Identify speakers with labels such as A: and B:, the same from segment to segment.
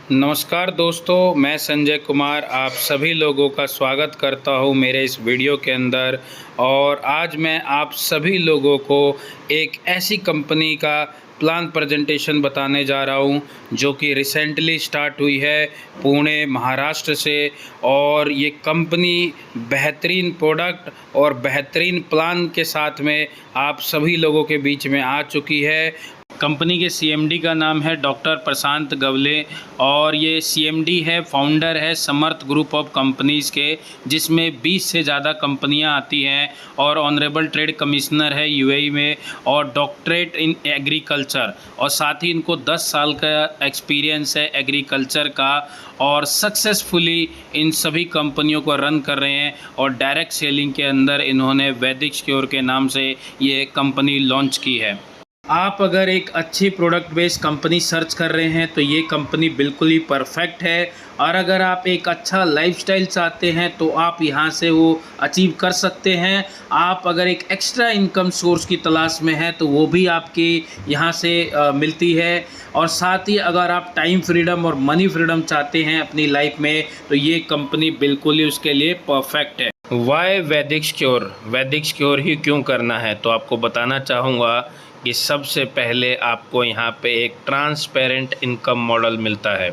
A: नमस्कार दोस्तों, मैं संजय कुमार आप सभी लोगों का स्वागत करता हूं मेरे इस वीडियो के अंदर। और आज मैं आप सभी लोगों को एक ऐसी कंपनी का प्लान प्रेजेंटेशन बताने जा रहा हूं जो कि रिसेंटली स्टार्ट हुई है पुणे महाराष्ट्र से। और ये कंपनी बेहतरीन प्रोडक्ट और बेहतरीन प्लान के साथ में आप सभी लोगों के बीच में आ चुकी है। कंपनी के सीएमडी का नाम है डॉक्टर प्रशांत गवले और ये सीएमडी है, फाउंडर है समर्थ ग्रुप ऑफ कंपनीज़ के, जिसमें 20 से ज़्यादा कंपनियां आती हैं। और ऑनरेबल ट्रेड कमिश्नर है यूएई में और डॉक्टरेट इन एग्रीकल्चर, और साथ ही इनको 10 साल का एक्सपीरियंस है एग्रीकल्चर का। और सक्सेसफुली इन सभी कंपनियों को रन कर रहे हैं और डायरेक्ट सेलिंग के अंदर इन्होंने वैदिक सिक्योर के नाम से ये कंपनी लॉन्च की है। आप अगर एक अच्छी प्रोडक्ट बेस्ड कंपनी सर्च कर रहे हैं तो ये कंपनी बिल्कुल ही परफेक्ट है। और अगर आप एक अच्छा लाइफस्टाइल चाहते हैं तो आप यहाँ से वो अचीव कर सकते हैं। आप अगर एक एक्स्ट्रा इनकम सोर्स की तलाश में हैं तो वो भी आपकी यहाँ से मिलती है। और साथ ही अगर आप टाइम फ्रीडम और मनी फ्रीडम चाहते हैं अपनी लाइफ में तो ये कंपनी बिल्कुल ही उसके लिए परफेक्ट है। वाई वैदिक सिक्योर ही क्यों करना है, तो आपको बताना चाहूँगा कि सबसे पहले आपको यहाँ पे एक ट्रांसपेरेंट इनकम मॉडल मिलता है,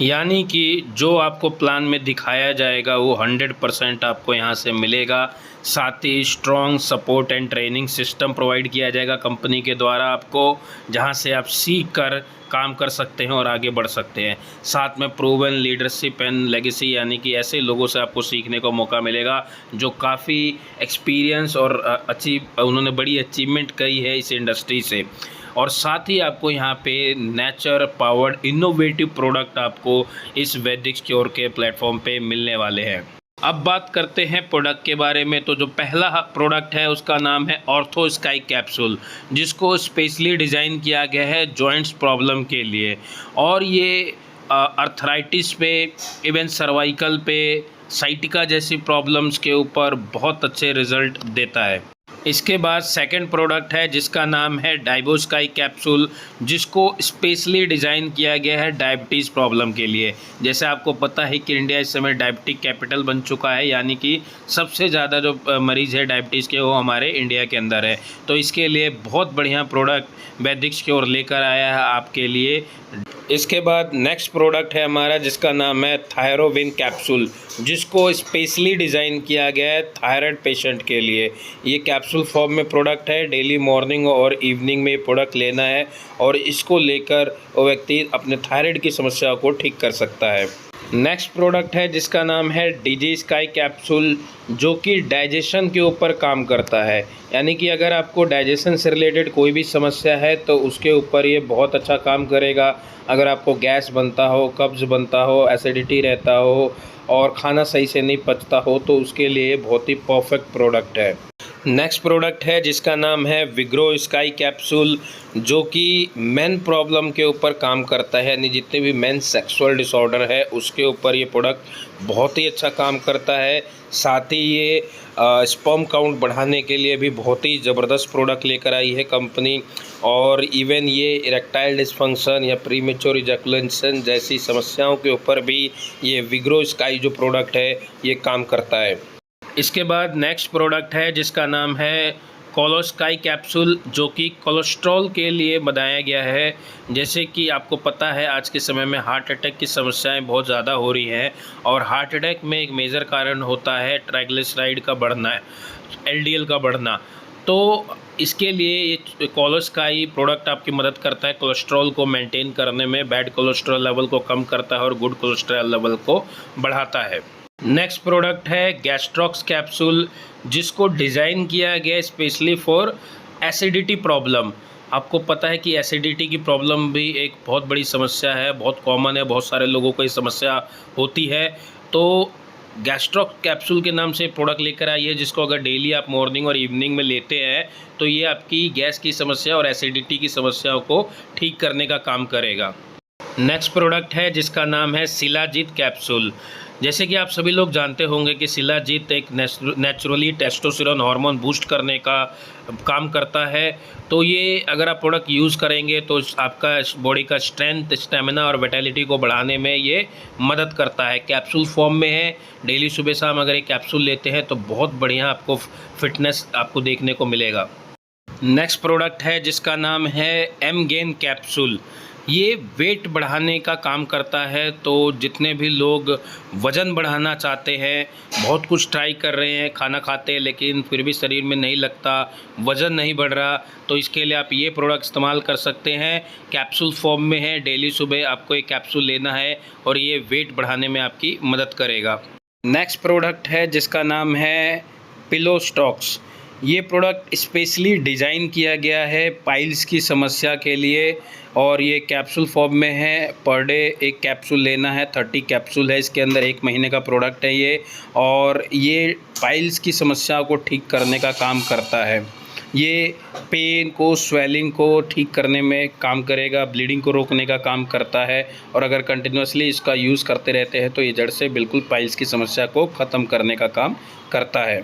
A: यानी कि जो आपको प्लान में दिखाया जाएगा वो 100% आपको यहाँ से मिलेगा। साथ ही strong support and training system provide किया जाएगा कंपनी के द्वारा आपको, जहाँ से आप सीख कर काम कर सकते हैं और आगे बढ़ सकते हैं। साथ में प्रूवन लीडरशिप एंड लेगेसी, यानी कि ऐसे लोगों से आपको सीखने को मौका मिलेगा जो काफ़ी एक्सपीरियंस और उन्होंने बड़ी अचीवमेंट करी है इस इंडस्ट्री से। और साथ ही आपको यहाँ पे नेचर पावर्ड इनोवेटिव प्रोडक्ट आपको इस वैदिक सिक्योर के प्लेटफॉर्म पे मिलने वाले हैं। अब बात करते हैं प्रोडक्ट के बारे में। तो जो पहला प्रोडक्ट है उसका नाम है ऑर्थो स्काई कैप्सूल, जिसको स्पेशली डिज़ाइन किया गया है जॉइंट्स प्रॉब्लम के लिए। और ये अर्थराइटिस पे, इवन सर्वाइकल पे, साइटिका जैसी प्रॉब्लम्स के ऊपर बहुत अच्छे रिजल्ट देता है। इसके बाद सेकंड प्रोडक्ट है जिसका नाम है डाइबोस्काई कैप्सूल, जिसको स्पेशली डिज़ाइन किया गया है डायबिटीज़ प्रॉब्लम के लिए। जैसे आपको पता है कि इंडिया इस समय डायबिटिक कैपिटल बन चुका है, यानी कि सबसे ज़्यादा जो मरीज़ है डायबिटीज़ के वो हमारे इंडिया के अंदर है। तो इसके लिए बहुत बढ़िया प्रोडक्ट वैदिक सिक्योर लेकर आया है आपके लिए। इसके बाद नेक्स्ट प्रोडक्ट है हमारा जिसका नाम है थायरोविन कैप्सूल, जिसको स्पेशली डिज़ाइन किया गया है थायराइड पेशेंट के लिए। ये कैप्सूल फॉर्म में प्रोडक्ट है, डेली मॉर्निंग और इवनिंग में ये प्रोडक्ट लेना है और इसको लेकर वो व्यक्ति अपने थायराइड की समस्या को ठीक कर सकता है। नेक्स्ट प्रोडक्ट है जिसका नाम है डिजी स्काई कैप्सूल, जो कि डाइजेशन के ऊपर काम करता है। यानी कि अगर आपको डाइजेशन से रिलेटेड कोई भी समस्या है तो उसके ऊपर ये बहुत अच्छा काम करेगा। अगर आपको गैस बनता हो, कब्ज़ बनता हो, एसिडिटी रहता हो और खाना सही से नहीं पचता हो तो उसके लिए बहुत ही परफेक्ट प्रोडक्ट है। नेक्स्ट प्रोडक्ट है जिसका नाम है विग्रो स्काई कैप्सूल, जो कि मेन प्रॉब्लम के ऊपर काम करता है, यानी जितने भी मेन सेक्सुअल डिसऑर्डर है उसके ऊपर ये प्रोडक्ट बहुत ही अच्छा काम करता है। साथ ही ये स्पर्म काउंट बढ़ाने के लिए भी बहुत ही ज़बरदस्त प्रोडक्ट लेकर आई है कंपनी। और इवन ये इरेक्टाइल डिस्फंक्शन या प्रीमेच्योर इजैकुलेशन जैसी समस्याओं के ऊपर भी ये विग्रो स्काई जो प्रोडक्ट है ये काम करता है। इसके बाद नेक्स्ट प्रोडक्ट है जिसका नाम है कोलोस्काई कैप्सूल, जो कि कोलेस्ट्रॉल के लिए बनाया गया है। जैसे कि आपको पता है आज के समय में हार्ट अटैक की समस्याएं बहुत ज़्यादा हो रही हैं और हार्ट अटैक में एक मेजर कारण होता है ट्राइग्लिसराइड का बढ़ना, एलडीएल का बढ़ना। तो इसके लिए ये कोलोस्काई प्रोडक्ट आपकी मदद करता है कोलेस्ट्रॉल को मेंटेन करने में, बैड कोलेस्ट्रॉल लेवल को कम करता है और गुड कोलेस्ट्रॉल लेवल को बढ़ाता है। नेक्स्ट प्रोडक्ट है गैस्ट्रॉक्स कैप्सूल, जिसको डिज़ाइन किया गया स्पेशली फॉर एसिडिटी प्रॉब्लम। आपको पता है कि एसिडिटी की प्रॉब्लम भी एक बहुत बड़ी समस्या है, बहुत कॉमन है, बहुत सारे लोगों को ये समस्या होती है। तो गैस्ट्रॉक्स कैप्सूल के नाम से प्रोडक्ट लेकर आई है, जिसको अगर डेली आप मॉर्निंग और इवनिंग में लेते हैं तो ये आपकी गैस की समस्या और एसिडिटी की समस्याओं को ठीक करने का काम करेगा। नेक्स्ट प्रोडक्ट है जिसका नाम है शिलाजीत कैप्सूल, जैसे कि आप सभी लोग जानते होंगे कि शिलाजीत एक नेचुरली टेस्टोस्टेरोन हार्मोन बूस्ट करने का काम करता है। तो ये अगर आप प्रोडक्ट यूज़ करेंगे तो आपका बॉडी का स्ट्रेंथ, स्टेमिना और विटेलिटी को बढ़ाने में ये मदद करता है। कैप्सूल फॉर्म में है, डेली सुबह शाम अगर एक कैप्सूल लेते हैं तो बहुत बढ़िया आपको फिटनेस आपको देखने को मिलेगा। नेक्स्ट प्रोडक्ट है जिसका नाम है एम गेन कैप्सूल। ये वेट बढ़ाने का काम करता है। तो जितने भी लोग वज़न बढ़ाना चाहते हैं, बहुत कुछ ट्राई कर रहे हैं, खाना खाते हैं लेकिन फिर भी शरीर में नहीं लगता, वज़न नहीं बढ़ रहा, तो इसके लिए आप ये प्रोडक्ट इस्तेमाल कर सकते हैं। कैप्सूल फॉर्म में है, डेली सुबह आपको एक कैप्सूल लेना है और ये वेट बढ़ाने में आपकी मदद करेगा। नेक्स्ट प्रोडक्ट है जिसका नाम है पिलो स्टॉक्स। ये प्रोडक्ट स्पेशली डिज़ाइन किया गया है पाइल्स की समस्या के लिए और ये कैप्सूल फॉर्म में है। पर डे एक कैप्सूल लेना है, 30 कैप्सूल है इसके अंदर, 1 महीने का प्रोडक्ट है ये और ये पाइल्स की समस्या को ठीक करने का काम करता है। ये पेन को, स्वेलिंग को ठीक करने में काम करेगा, ब्लीडिंग को रोकने का काम करता है और अगर कंटिन्यूसली इसका यूज़ करते रहते हैं तो ये जड़ से बिल्कुल पाइल्स की समस्या को ख़त्म करने का काम करता है।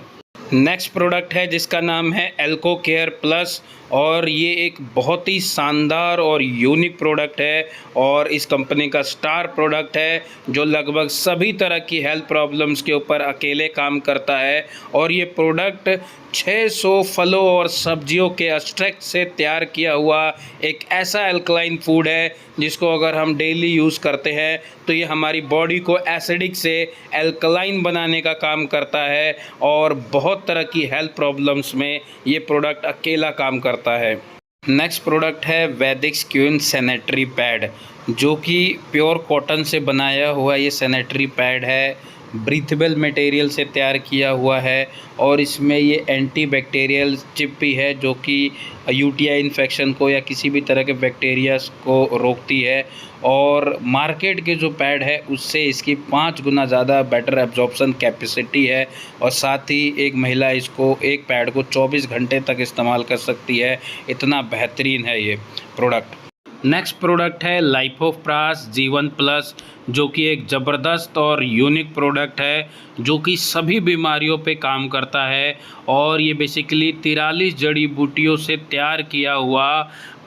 A: नेक्स्ट प्रोडक्ट है जिसका नाम है एल्को केयर प्लस और ये एक बहुत ही शानदार और यूनिक प्रोडक्ट है और इस कंपनी का स्टार प्रोडक्ट है जो लगभग सभी तरह की हेल्थ प्रॉब्लम्स के ऊपर अकेले काम करता है। और ये प्रोडक्ट 600 फलों और सब्जियों के एक्सट्रैक्ट से तैयार किया हुआ एक ऐसा एल्कलाइन फूड है जिसको अगर हम डेली यूज़ करते हैं तो ये हमारी बॉडी को एसिडिक से एल्कलाइन बनाने का काम करता है और बहुत तरह की हेल्थ प्रॉब्लम्स में ये प्रोडक्ट अकेला काम करता है। नेक्स्ट प्रोडक्ट है वैदिक स्क्यून सैनिटरी पैड, जो कि प्योर कॉटन से बनाया हुआ ये सैनिटरी पैड है। ब्रीथेबल मटेरियल से तैयार किया हुआ है और इसमें ये एंटीबैक्टीरियल चिप भी है जो कि यूटीआई इन्फेक्शन को या किसी भी तरह के बैक्टीरिया को रोकती है। और मार्केट के जो पैड है उससे इसकी 5 गुना ज़्यादा बेटर एब्जॉर्प्शन कैपेसिटी है और साथ ही एक महिला इसको एक पैड को 24 घंटे तक इस्तेमाल कर सकती है। इतना बेहतरीन है ये प्रोडक्ट। नेक्स्ट प्रोडक्ट है लाइफोप्रास जीवन प्लस, जो कि एक ज़बरदस्त और यूनिक प्रोडक्ट है जो कि सभी बीमारियों पे काम करता है और ये बेसिकली 43 जड़ी बूटियों से तैयार किया हुआ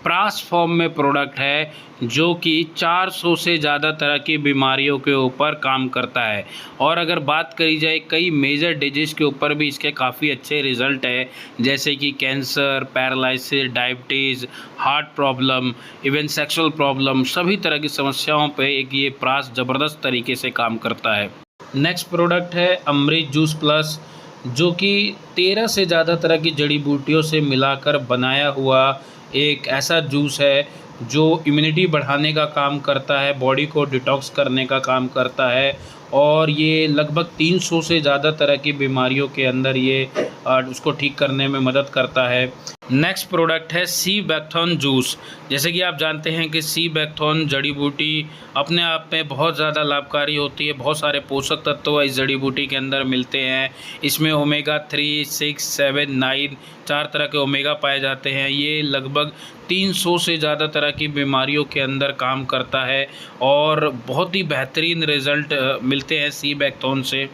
A: प्रास फॉर्म में प्रोडक्ट है जो कि 400 से ज़्यादा तरह की बीमारियों के ऊपर काम करता है। और अगर बात करी जाए कई मेजर डिजीज़ के ऊपर भी इसके काफ़ी अच्छे रिज़ल्ट है, जैसे कि cancer, paralysis, diabetes, heart problem, even sexual problem, सभी तरह की समस्याओं पे एक ये प्रास ज़बरदस्त तरीके से काम करता है। नेक्स्ट प्रोडक्ट है अमृत जूस प्लस, जो कि 13 से ज़्यादा तरह की जड़ी बूटियों से मिलाकर बनाया हुआ एक ऐसा जूस है जो इम्यूनिटी बढ़ाने का काम करता है, बॉडी को डिटॉक्स करने का काम करता है और ये लगभग 300 से ज़्यादा तरह की बीमारियों के अंदर ये उसको ठीक करने में मदद करता है। नेक्स्ट प्रोडक्ट है सी बैक्थॉन जूस। जैसे कि आप जानते हैं कि सी बैक्थॉन जड़ी बूटी अपने आप में बहुत ज़्यादा लाभकारी होती है, बहुत सारे पोषक तत्व इस जड़ी बूटी के अंदर मिलते हैं। इसमें ओमेगा 3, 6, 7, 9 4 तरह के ओमेगा पाए जाते हैं। ये लगभग 300 से ज़्यादा तरह की बीमारियों के अंदर काम करता है और बहुत ही बेहतरीन रिज़ल्ट मिलते हैं सी बैक्थॉन से।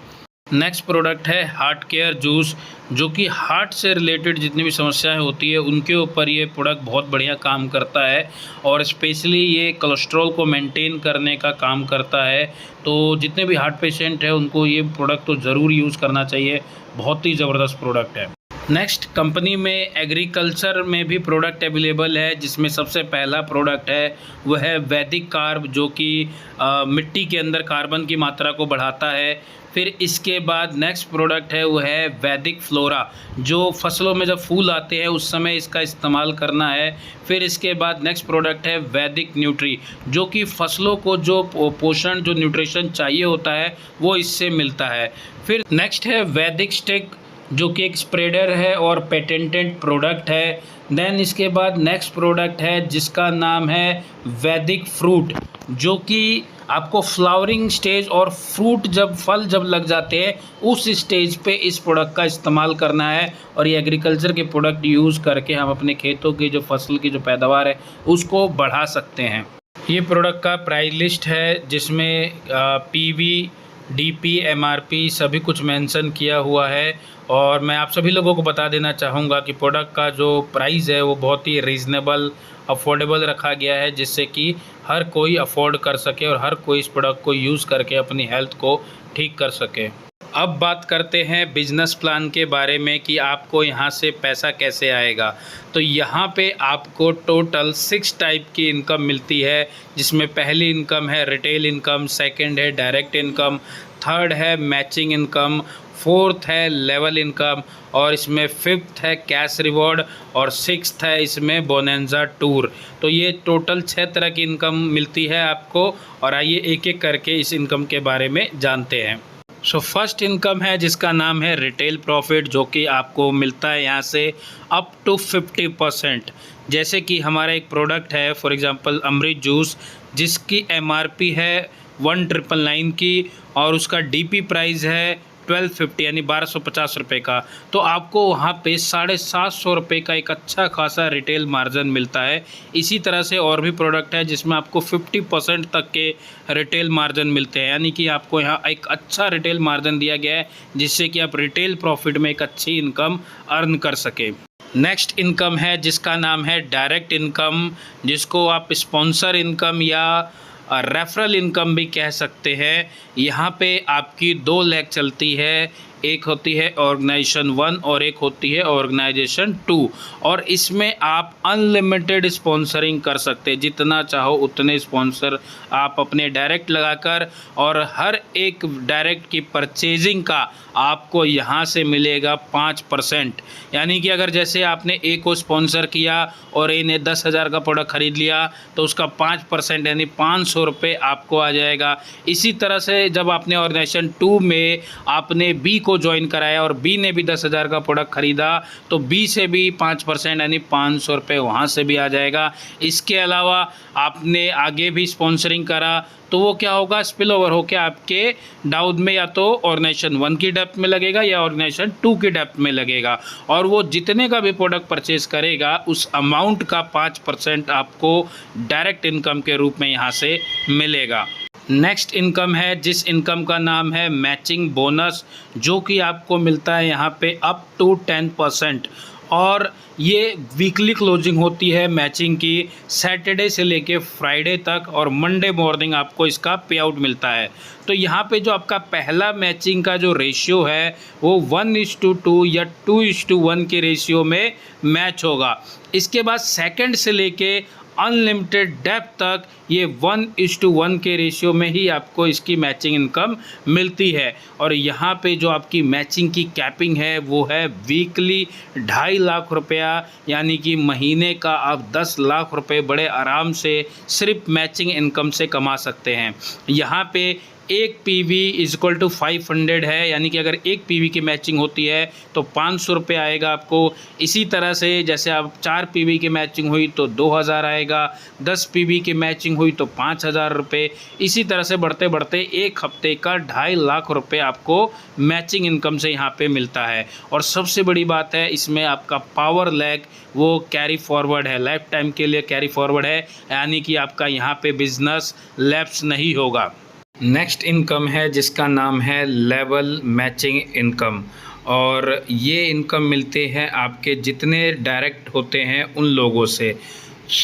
A: नेक्स्ट प्रोडक्ट है हार्ट केयर जूस, जो कि हार्ट से रिलेटेड जितनी भी समस्याएं होती है उनके ऊपर ये प्रोडक्ट बहुत बढ़िया काम करता है और स्पेशली ये कोलेस्ट्रॉल को मेंटेन करने का काम करता है। तो जितने भी हार्ट पेशेंट हैं उनको ये प्रोडक्ट तो ज़रूर यूज़ करना चाहिए, बहुत ही ज़बरदस्त प्रोडक्ट है। नेक्स्ट कंपनी में एग्रीकल्चर में भी प्रोडक्ट अवेलेबल है, जिसमें सबसे पहला प्रोडक्ट है वह है वैदिक कार्ब, जो कि मिट्टी के अंदर कार्बन की मात्रा को बढ़ाता है। फिर इसके बाद नेक्स्ट प्रोडक्ट है वो है वैदिक फ्लोरा, जो फसलों में जब फूल आते हैं उस समय इसका इस्तेमाल करना है। फिर इसके बाद नेक्स्ट प्रोडक्ट है वैदिक न्यूट्री, जो कि फसलों को जो पोषण, जो न्यूट्रिशन चाहिए होता है वो इससे मिलता है। फिर नेक्स्ट है वैदिक स्टिक, जो कि एक स्प्रेडर है और पेटेंटेड प्रोडक्ट है। देन इसके बाद नेक्स्ट प्रोडक्ट है जिसका नाम है वैदिक फ्रूट, जो कि आपको फ्लावरिंग स्टेज और फ्रूट फल जब लग जाते हैं उस स्टेज पे इस प्रोडक्ट का इस्तेमाल करना है और ये एग्रीकल्चर के प्रोडक्ट यूज़ करके हम अपने खेतों की जो फसल की जो पैदावार है उसको बढ़ा सकते हैं। ये प्रोडक्ट का प्राइस लिस्ट है जिसमें पीवी डीपी, एमआरपी सभी कुछ मेंशन किया हुआ है। और मैं आप सभी लोगों को बता देना चाहूँगा कि प्रोडक्ट का जो प्राइस है वो बहुत ही रीज़नेबल, अफोर्डेबल रखा गया है, जिससे कि हर कोई अफोर्ड कर सके और हर कोई इस प्रोडक्ट को यूज़ करके अपनी हेल्थ को ठीक कर सके। अब बात करते हैं बिजनेस प्लान के बारे में कि आपको यहाँ से पैसा कैसे आएगा। तो यहाँ पे आपको टोटल 6 टाइप की इनकम मिलती है, जिसमें पहली इनकम है रिटेल इनकम, सेकंड है डायरेक्ट इनकम, थर्ड है मैचिंग इनकम, फोर्थ है लेवल इनकम, और इसमें फिफ्थ है कैश रिवॉर्ड, और सिक्स्थ है इसमें बोनेंजा टूर। तो ये टोटल 6 तरह की इनकम मिलती है आपको। और आइए एक एक करके इस इनकम के बारे में जानते हैं। फर्स्ट इनकम है जिसका नाम है रिटेल प्रॉफिट, जो कि आपको मिलता है यहाँ से अप टू 50%। जैसे कि हमारा एक प्रोडक्ट है फॉर एग्जांपल अमृत जूस, जिसकी एमआरपी है 1999 की और उसका डीपी प्राइस है 1250 यानी 1250 रुपये का। तो आपको वहाँ पे 750 रुपये का एक अच्छा खासा रिटेल मार्जिन मिलता है। इसी तरह से और भी प्रोडक्ट है जिसमें आपको 50% तक के रिटेल मार्जिन मिलते हैं, यानी कि आपको यहाँ एक अच्छा रिटेल मार्जिन दिया गया है, जिससे कि आप रिटेल प्रॉफिट में एक अच्छी इनकम अर्न कर सके। नेक्स्ट इनकम है जिसका नाम है डायरेक्ट इनकम, जिसको आप स्पॉन्सर इनकम या रेफरल इनकम भी कह सकते हैं। यहाँ पे आपकी 2 लेग चलती है, एक होती है ऑर्गेनाइजेशन 1 और एक होती है ऑर्गेनाइजेशन 2। और इसमें आप अनलिमिटेड स्पॉन्सरिंग कर सकते हैं, जितना चाहो उतने स्पॉन्सर आप अपने डायरेक्ट लगाकर, और हर एक डायरेक्ट की परचेजिंग का आपको यहाँ से मिलेगा 5%। यानी कि अगर जैसे आपने ए को स्पॉन्सर किया और ए ने 10,000 का प्रोडक्ट ख़रीद लिया तो उसका 5% यानी 500 रुपये आपको आ जाएगा। इसी तरह से जब आपने ऑर्गेनाइजेशन 2 में आपने बी को ज्वाइन कराया और बी ने भी 10,000 का प्रोडक्ट ख़रीदा तो बी से भी 5% यानी 500 रुपये वहाँ से भी आ जाएगा। इसके अलावा आपने आगे भी स्पॉन्सरिंग करा तो वो क्या होगा, स्पिल ओवर होकर आपके डाउन में या तो ऑर्गेनाइजेशन 1 की डेप्थ में लगेगा या ऑर्गेनाइजेशन 2 की डेप्थ में लगेगा। और वो जितने का भी प्रोडक्ट परचेज करेगा उस अमाउंट का 5% आपको डायरेक्ट इनकम के रूप में यहाँ से मिलेगा। नेक्स्ट इनकम है जिस इनकम का नाम है मैचिंग बोनस, जो कि आपको मिलता है यहाँ पे अप टू 10%। और ये वीकली क्लोजिंग होती है मैचिंग की, सैटरडे से लेके फ्राइडे तक, और मंडे मॉर्निंग आपको इसका पे आउट मिलता है। तो यहाँ पे जो आपका पहला मैचिंग का जो रेशियो है वो 1:2 या 2:1 के रेशियो में मैच होगा। इसके बाद सेकंड से लेके अनलिमिटेड डेप्थ तक ये 1:1 के रेशियो में ही आपको इसकी मैचिंग इनकम मिलती है। और यहाँ पे जो आपकी मैचिंग की कैपिंग है वो है वीकली 2.5 लाख रुपया, यानी कि महीने का आप 10 लाख रुपए बड़े आराम से सिर्फ मैचिंग इनकम से कमा सकते हैं। यहाँ पे एक पीवी इक्वल टू 500 है, यानी कि अगर एक पीवी की मैचिंग होती है तो 500 रुपये आएगा आपको। इसी तरह से जैसे आप 4 पीवी की मैचिंग हुई तो 2000 आएगा, 10 पीवी की मैचिंग हुई तो 5000 रुपये। इसी तरह से बढ़ते बढ़ते एक हफ्ते का 2.5 लाख रुपये आपको मैचिंग इनकम से यहाँ पे मिलता है। और सबसे बड़ी बात है इसमें आपका पावर लैग वो कैरी फॉरवर्ड है, लाइफ टाइम के लिए कैरी फॉरवर्ड है, यानी कि आपका यहाँ पे बिजनेस लैप्स नहीं होगा। नेक्स्ट इनकम है जिसका नाम है लेवल मैचिंग इनकम, और ये इनकम मिलते हैं आपके जितने डायरेक्ट होते हैं उन लोगों से।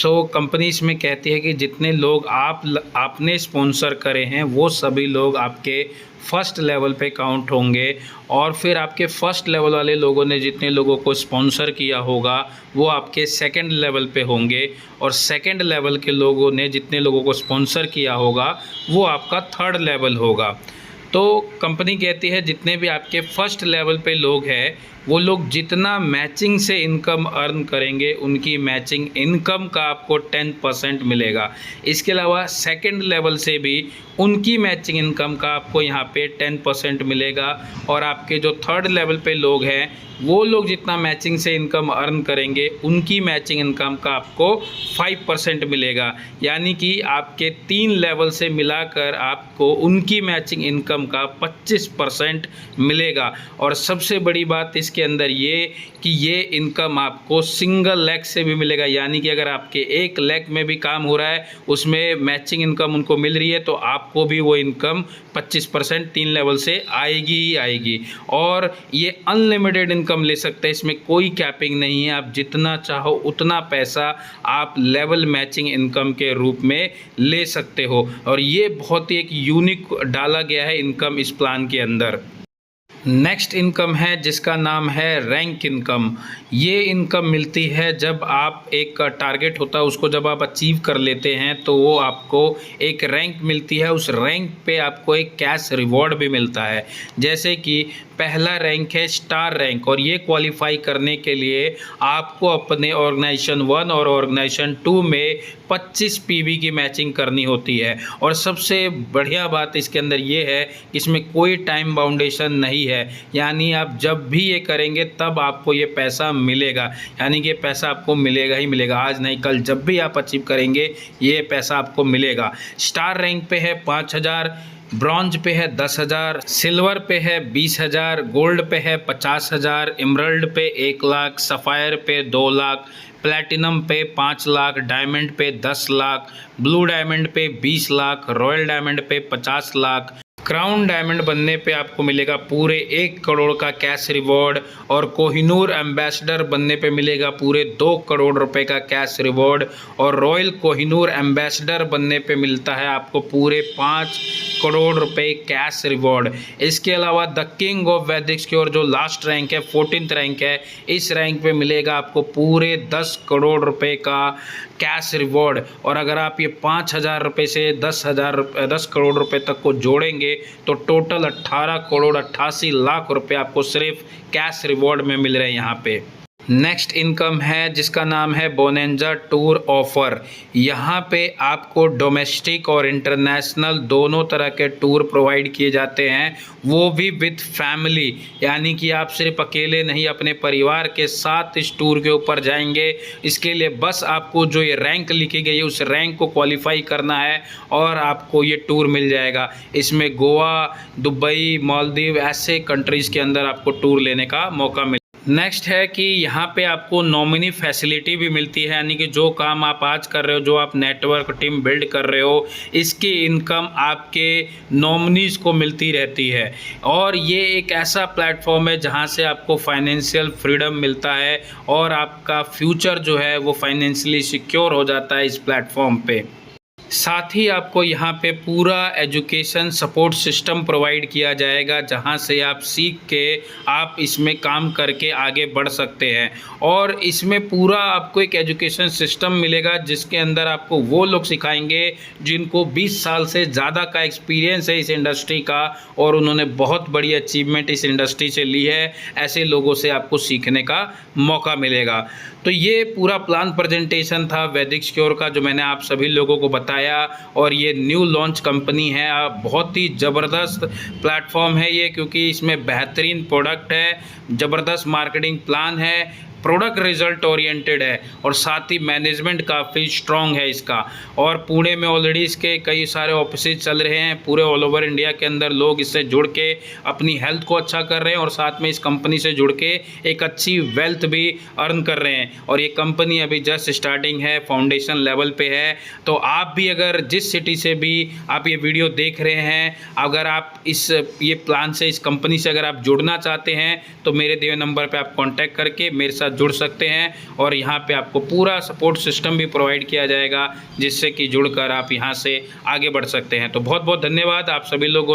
A: कंपनी इसमें कहती है कि जितने लोग आपने स्पॉन्सर करे हैं वो सभी लोग आपके फ़र्स्ट लेवल पे काउंट होंगे, और फिर आपके फ़र्स्ट लेवल वाले लोगों ने जितने लोगों को स्पॉन्सर किया होगा वो आपके सेकंड लेवल पे होंगे, और सेकंड लेवल के लोगों ने जितने लोगों को स्पॉन्सर किया होगा वो आपका थर्ड लेवल होगा। तो कंपनी कहती है जितने भी आपके फ़र्स्ट लेवल पे लोग हैं वो लोग जितना मैचिंग से इनकम अर्न करेंगे उनकी मैचिंग इनकम का आपको 10% मिलेगा। इसके अलावा सेकंड लेवल से भी उनकी मैचिंग इनकम का आपको यहाँ पे 10% मिलेगा, और आपके जो थर्ड लेवल पे लोग हैं वो लोग जितना मैचिंग से इनकम अर्न करेंगे उनकी मैचिंग इनकम का आपको 5% मिलेगा। यानी कि आपके 3 लेवल से मिलाकर आपको उनकी मैचिंग इनकम का 25% मिलेगा। और सबसे बड़ी बात इस इसके अंदर ये कि ये इनकम आपको सिंगल लेग से भी मिलेगा, यानी कि अगर आपके एक लेग में भी काम हो रहा है उसमें मैचिंग इनकम उनको मिल रही है तो आपको भी वो इनकम 25% 3 लेवल से आएगी ही आएगी। और ये अनलिमिटेड इनकम ले सकते हैं, इसमें कोई कैपिंग नहीं है, आप जितना चाहो उतना पैसा आप लेवल मैचिंग इनकम के रूप में ले सकते हो। और ये बहुत ही एक यूनिक डाला गया है इनकम इस प्लान के अंदर। नेक्स्ट इनकम है जिसका नाम है रैंक इनकम। ये इनकम मिलती है जब आप एक टारगेट होता है उसको जब आप अचीव कर लेते हैं तो वो आपको एक रैंक मिलती है, उस रैंक पे आपको एक कैश रिवॉर्ड भी मिलता है। जैसे कि पहला रैंक है स्टार रैंक, और ये क्वालिफाई करने के लिए आपको अपने ऑर्गेनाइजेशन 1 और ऑर्गेनाइजेशन 2 में 25 पीवी की मैचिंग करनी होती है। और सबसे बढ़िया बात इसके अंदर ये है कि इसमें कोई टाइम बाउंडेशन नहीं है, यानी आप जब भी ये करेंगे तब आपको ये पैसा मिलेगा, यानी कि ये पैसा आपको मिलेगा ही मिलेगा, आज नहीं कल जब भी आप अचीव करेंगे ये पैसा आपको मिलेगा। स्टार रैंक पे है 5000, ब्रॉन्ज पे है 10,000, सिल्वर पे है 20,000, गोल्ड पे है 50,000, एमरल्ड पे 1 लाख, सफ़ायर पे 2 लाख, प्लैटिनम पे 5 लाख, डायमंड पे 10 लाख, ब्लू डायमंड पे 20 लाख, रॉयल डायमंड पे 50 लाख, क्राउन डायमंड बनने पे आपको मिलेगा पूरे 1 करोड़ का कैश रिवॉर्ड, और कोहिनूर एम्बेसडर बनने पे मिलेगा पूरे 2 करोड़ रुपए का कैश रिवॉर्ड, और रॉयल कोहिनूर एम्बेसडर बनने पे मिलता है आपको पूरे 5 करोड़ रुपए कैश रिवॉर्ड। इसके अलावा द किंग ऑफ वैदिक सिक्योर जो लास्ट रैंक है 14th रैंक है, इस रैंक पे मिलेगा आपको पूरे 10 करोड़ रुपए का कैश रिवॉर्ड। और अगर आप ये 5,000 रुपये से 10 करोड़ रुपए तक को जोड़ेंगे तो टोटल 18 करोड़ 88 लाख रुपए आपको सिर्फ कैश रिवॉर्ड में मिल रहे हैं यहाँ पे। नेक्स्ट इनकम है जिसका नाम है बोनेंजा टूर ऑफर। यहाँ पे आपको डोमेस्टिक और इंटरनेशनल दोनों तरह के टूर प्रोवाइड किए जाते हैं, वो भी विथ फैमिली, यानी कि आप सिर्फ अकेले नहीं अपने परिवार के साथ इस टूर के ऊपर जाएंगे। इसके लिए बस आपको जो ये रैंक लिखी गई है उस रैंक को क्वालिफाई करना है और आपको ये टूर मिल जाएगा। इसमें गोवा, दुबई, मालदीव ऐसे कंट्रीज़ के अंदर आपको टूर लेने का मौका मिले। नेक्स्ट है कि यहाँ पे आपको नॉमिनी फैसिलिटी भी मिलती है, यानी कि जो काम आप आज कर रहे हो, जो आप नेटवर्क टीम बिल्ड कर रहे हो, इसकी इनकम आपके नॉमिनीज़ को मिलती रहती है। और ये एक ऐसा प्लेटफॉर्म है जहाँ से आपको फाइनेंशियल फ्रीडम मिलता है और आपका फ्यूचर जो है वो फाइनेंशियली सिक्योर हो जाता है इस प्लेटफॉर्म पे। साथ ही आपको यहाँ पे पूरा एजुकेशन सपोर्ट सिस्टम प्रोवाइड किया जाएगा जहाँ से आप सीख के आप इसमें काम करके आगे बढ़ सकते हैं। और इसमें पूरा आपको एक एजुकेशन सिस्टम मिलेगा जिसके अंदर आपको वो लोग सिखाएंगे जिनको 20 साल से ज़्यादा का एक्सपीरियंस है इस इंडस्ट्री का और उन्होंने बहुत बड़ी अचीवमेंट इस इंडस्ट्री से ली है। ऐसे लोगों से आपको सीखने का मौका मिलेगा। तो ये पूरा प्लान प्रेजेंटेशन था वैदिक सिक्योर का जो मैंने आप सभी लोगों को बताया। और ये न्यू लॉन्च कंपनी है, बहुत ही ज़बरदस्त प्लेटफॉर्म है ये, क्योंकि इसमें बेहतरीन प्रोडक्ट है, ज़बरदस्त मार्केटिंग प्लान है, प्रोडक्ट रिजल्ट ओरिएंटेड है और साथ ही मैनेजमेंट काफ़ी स्ट्रॉन्ग है इसका। और पुणे में ऑलरेडी इसके कई सारे ऑफिसेज चल रहे हैं, पूरे ऑल ओवर इंडिया के अंदर लोग इससे जुड़ के अपनी हेल्थ को अच्छा कर रहे हैं और साथ में इस कंपनी से जुड़ के एक अच्छी वेल्थ भी अर्न कर रहे हैं। और ये कंपनी अभी जस्ट स्टार्टिंग है, फाउंडेशन लेवल पे है। तो आप भी अगर जिस सिटी से भी आप ये वीडियो देख रहे हैं, अगर आप ये प्लान से, इस कंपनी से अगर आप जुड़ना चाहते हैं तो मेरे दिए नंबर पर आप कॉन्टैक्ट करके मेरे साथ जुड़ सकते हैं। और यहाँ पे आपको पूरा सपोर्ट सिस्टम भी प्रोवाइड किया जाएगा जिससे कि जुड़कर आप यहाँ से आगे बढ़ सकते हैं। तो बहुत बहुत धन्यवाद आप सभी लोगों